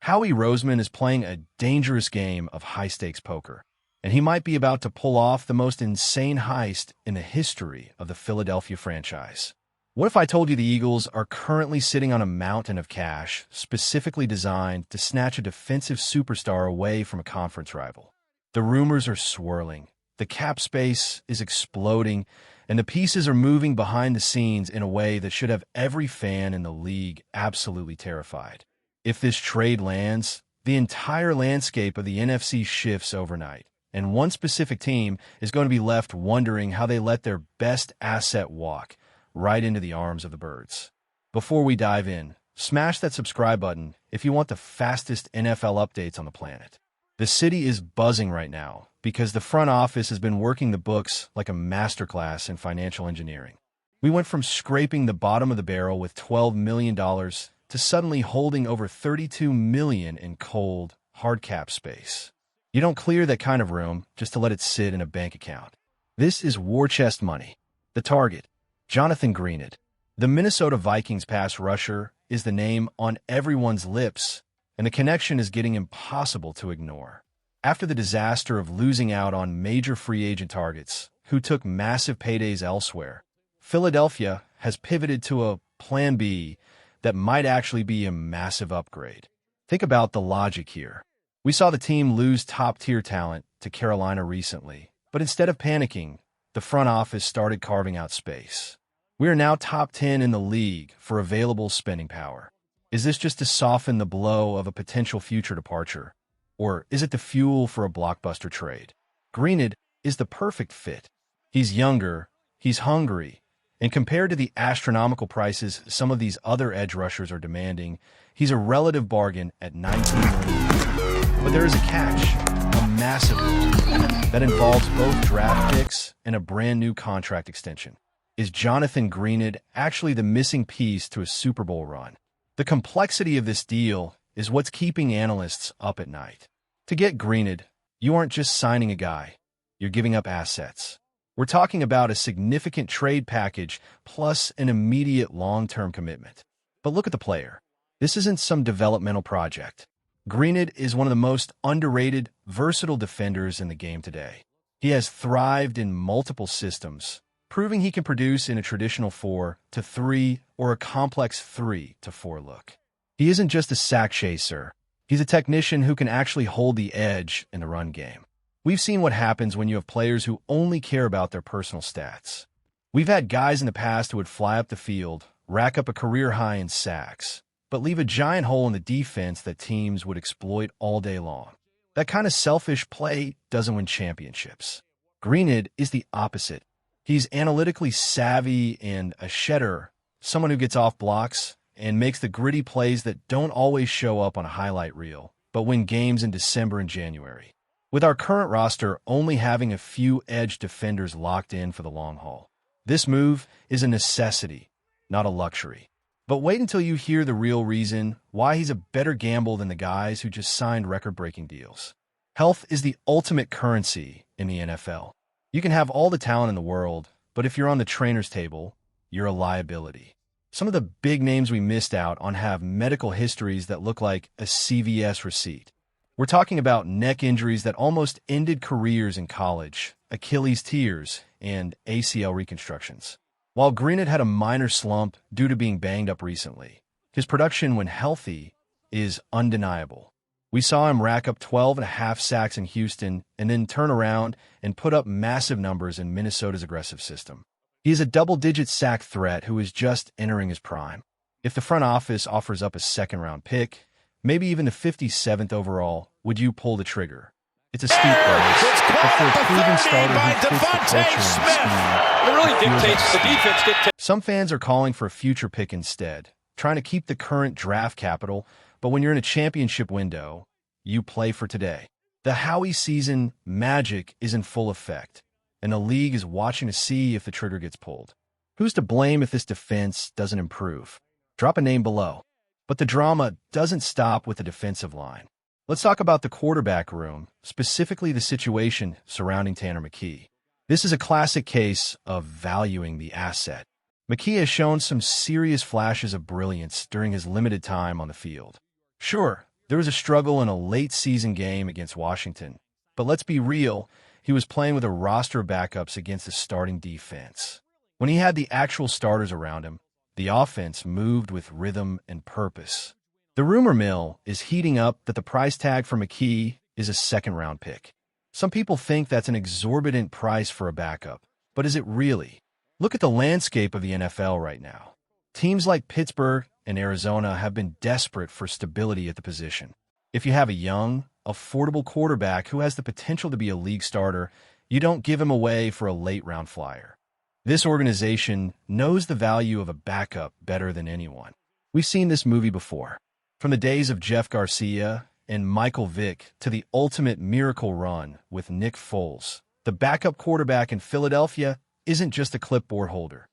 Howie Roseman is playing a dangerous game of high-stakes poker, and he might be about to pull off the most insane heist in the history of the Philadelphia franchise. What if I told you the Eagles are currently sitting on a mountain of cash specifically designed to snatch a defensive superstar away from a conference rival? The rumors are swirling, the cap space is exploding, and the pieces are moving behind the scenes in a way that should have every fan in the league absolutely terrified. If this trade lands, the entire landscape of the NFC shifts overnight, and one specific team is going to be left wondering how they let their best asset walk right into the arms of the birds. Before we dive in, smash that subscribe button if you want the fastest NFL updates on the planet. The city is buzzing right now because the front office has been working the books like a masterclass in financial engineering. We went from scraping the bottom of the barrel with $12 million to suddenly holding over $32 million in cold, hard cap space. You don't clear that kind of room just to let it sit in a bank account. This is war chest money. The target, Jonathan Greenard. The Minnesota Vikings pass rusher is the name on everyone's lips, and the connection is getting impossible to ignore. After the disaster of losing out on major free agent targets who took massive paydays elsewhere, Philadelphia has pivoted to a plan B that might actually be a massive upgrade. Think about the logic here. We saw the team lose top-tier talent to Carolina recently, but instead of panicking, the front office started carving out space. We are now top 10 in the league for available spending power. Is this just to soften the blow of a potential future departure? Or is it the fuel for a blockbuster trade? Greenard is the perfect fit. He's younger, he's hungry, and compared to the astronomical prices some of these other edge rushers are demanding, he's a relative bargain at $19 million. But there is a catch, a massive one, that involves both draft picks and a brand new contract extension. Is Jonathan Greenard actually the missing piece to a Super Bowl run? The complexity of this deal is what's keeping analysts up at night. To get Greenard, you aren't just signing a guy, you're giving up assets. We're talking about a significant trade package plus an immediate long-term commitment. But look at the player. This isn't some developmental project. Greenard is one of the most underrated, versatile defenders in the game today. He has thrived in multiple systems, proving he can produce in a traditional 4-3 or a complex 3-4 look. He isn't just a sack chaser. He's a technician who can actually hold the edge in the run game. We've seen what happens when you have players who only care about their personal stats. We've had guys in the past who would fly up the field, rack up a career high in sacks, but leave a giant hole in the defense that teams would exploit all day long. That kind of selfish play doesn't win championships. Greenard is the opposite. He's analytically savvy and a shedder, someone who gets off blocks and makes the gritty plays that don't always show up on a highlight reel, but win games in December and January. With our current roster only having a few edge defenders locked in for the long haul, this move is a necessity, not a luxury. But wait until you hear the real reason why he's a better gamble than the guys who just signed record-breaking deals. Health is the ultimate currency in the NFL. You can have all the talent in the world, but if you're on the trainer's table, you're a liability. Some of the big names we missed out on have medical histories that look like a CVS receipt. We're talking about neck injuries that almost ended careers in college, Achilles tears, and ACL reconstructions. While Greenard had a minor slump due to being banged up recently, his production when healthy is undeniable. We saw him rack up 12.5 sacks in Houston and then turn around and put up massive numbers in Minnesota's aggressive system. He is a double-digit sack threat who is just entering his prime. If the front office offers up a second-round pick, maybe even the 57th overall, would you pull the trigger? It's a steep price, but for a proven starter who fits the culture and scheme, it really dictates the defense. Some fans are calling for a future pick instead, trying to keep the current draft capital, but when you're in a championship window, you play for today. The Howie season magic is in full effect, and the league is watching to see if the trigger gets pulled. Who's to blame if this defense doesn't improve? Drop a name below. But the drama doesn't stop with the defensive line. Let's talk about the quarterback room, specifically the situation surrounding Tanner McKee. This is a classic case of valuing the asset. McKee has shown some serious flashes of brilliance during his limited time on the field. Sure, There was a struggle in a late-season game against Washington, but let's be real, he was playing with a roster of backups against a starting defense. When he had the actual starters around him, the offense moved with rhythm and purpose. The rumor mill is heating up that the price tag for McKee is a second-round pick. Some people think that's an exorbitant price for a backup, but is it really? Look at the landscape of the NFL right now. Teams like Pittsburgh and Arizona have been desperate for stability at the position. If you have a young, affordable quarterback who has the potential to be a league starter, you don't give him away for a late-round flyer. This organization knows the value of a backup better than anyone. We've seen this movie before. From the days of Jeff Garcia and Michael Vick to the ultimate miracle run with Nick Foles, the backup quarterback in Philadelphia isn't just a clipboard holder.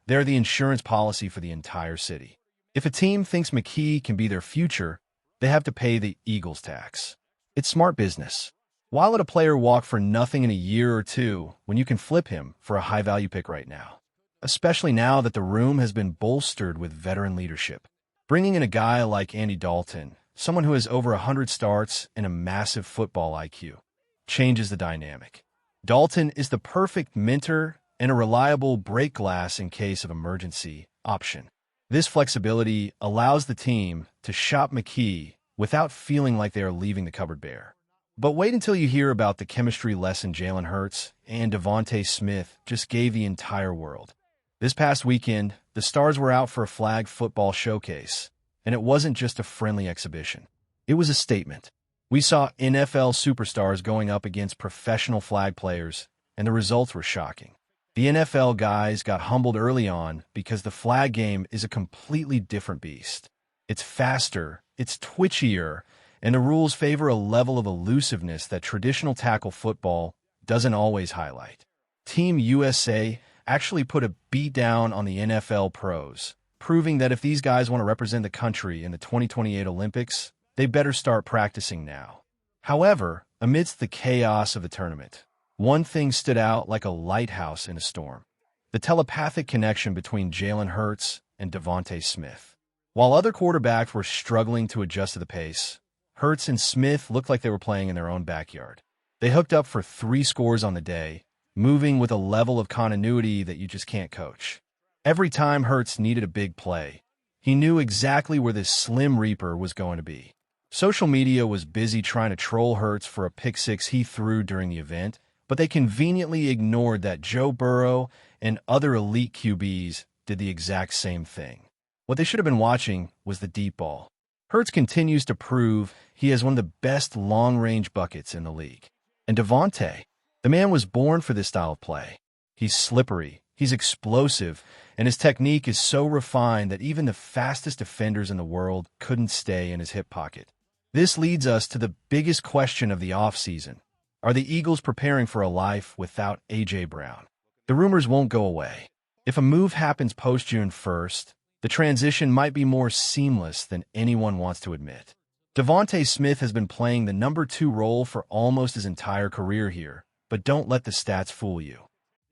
They're the insurance policy for the entire city. If a team thinks McKee can be their future, they have to pay the Eagles tax. It's smart business. Why let a player walk for nothing in a year or two when you can flip him for a high-value pick right now? Especially now that the room has been bolstered with veteran leadership. Bringing in a guy like Andy Dalton, someone who has over 100 starts and a massive football IQ, changes the dynamic. Dalton is the perfect mentor and a reliable break glass in case of emergency option. This flexibility allows the team to shop McKee without feeling like they are leaving the cupboard bare. But wait until you hear about the chemistry lesson Jalen Hurts and DeVonta Smith just gave the entire world. This past weekend, the Stars were out for a flag football showcase, and it wasn't just a friendly exhibition. It was a statement. We saw NFL superstars going up against professional flag players, and the results were shocking. The NFL guys got humbled early on because the flag game is a completely different beast. It's faster, it's twitchier, and the rules favor a level of elusiveness that traditional tackle football doesn't always highlight. Team USA actually put a beat down on the NFL pros, proving that if these guys want to represent the country in the 2028 Olympics, they better start practicing now. However, amidst the chaos of the tournament, one thing stood out like a lighthouse in a storm: the telepathic connection between Jalen Hurts and DeVonta Smith. While other quarterbacks were struggling to adjust to the pace, Hurts and Smith looked like they were playing in their own backyard. They hooked up for 3 scores on the day, moving with a level of continuity that you just can't coach. Every time Hurts needed a big play, he knew exactly where this Slim Reaper was going to be. Social media was busy trying to troll Hurts for a pick-6 he threw during the event, but they conveniently ignored that Joe Burrow and other elite QBs did the exact same thing. What they should have been watching was the deep ball. Hurts continues to prove he has one of the best long-range buckets in the league. And DeVonta, the man was born for this style of play. He's slippery, he's explosive, and his technique is so refined that even the fastest defenders in the world couldn't stay in his hip pocket. This leads us to the biggest question of the offseason. Are the Eagles preparing for a life without A.J. Brown? The rumors won't go away. If a move happens post-June 1st, the transition might be more seamless than anyone wants to admit. DeVonta Smith has been playing the number 2 role for almost his entire career here, but don't let the stats fool you.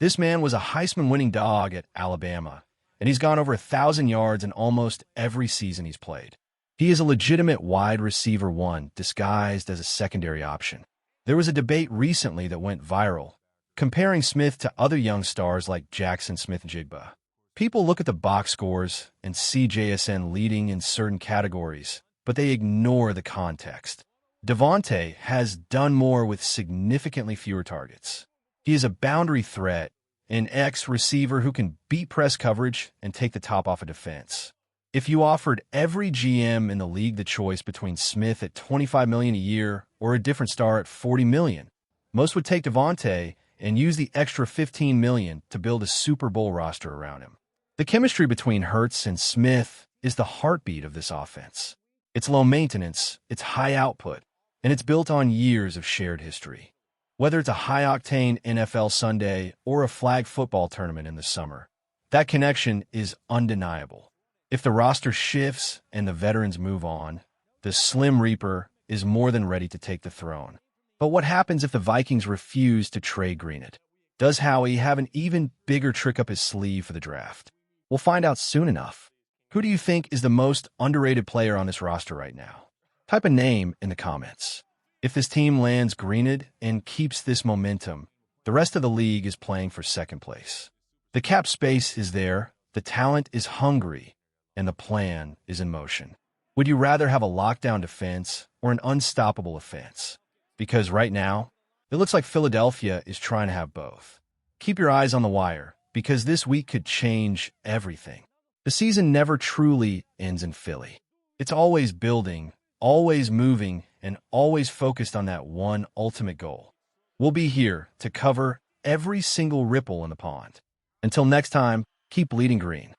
This man was a Heisman-winning dog at Alabama, and he's gone over 1,000 yards in almost every season he's played. He is a legitimate wide receiver 1 disguised as a secondary option. There was a debate recently that went viral, comparing Smith to other young stars like Jackson Smith-Njigba. People look at the box scores and see JSN leading in certain categories, but they ignore the context. DeVonta has done more with significantly fewer targets. He is a boundary threat, an X-receiver who can beat press coverage and take the top off a defense. If you offered every GM in the league the choice between Smith at $25 million a year or a different star at $40 million, most would take DeVonta and use the extra $15 million to build a Super Bowl roster around him. The chemistry between Hurts and Smith is the heartbeat of this offense. It's low maintenance, it's high output, and it's built on years of shared history. Whether it's a high-octane NFL Sunday or a flag football tournament in the summer, that connection is undeniable. If the roster shifts and the veterans move on, the Slim Reaper is more than ready to take the throne. But what happens if the Vikings refuse to trade Greenard? Does Howie have an even bigger trick up his sleeve for the draft? We'll find out soon enough. Who do you think is the most underrated player on this roster right now? Type a name in the comments. If this team lands Greenard and keeps this momentum, the rest of the league is playing for second place. The cap space is there, the talent is hungry, and the plan is in motion. Would you rather have a lockdown defense or an unstoppable offense? Because right now, it looks like Philadelphia is trying to have both. Keep your eyes on the wire, because this week could change everything. The season never truly ends in Philly. It's always building, always moving, and always focused on that one ultimate goal. We'll be here to cover every single ripple in the pond. Until next time, keep bleeding green.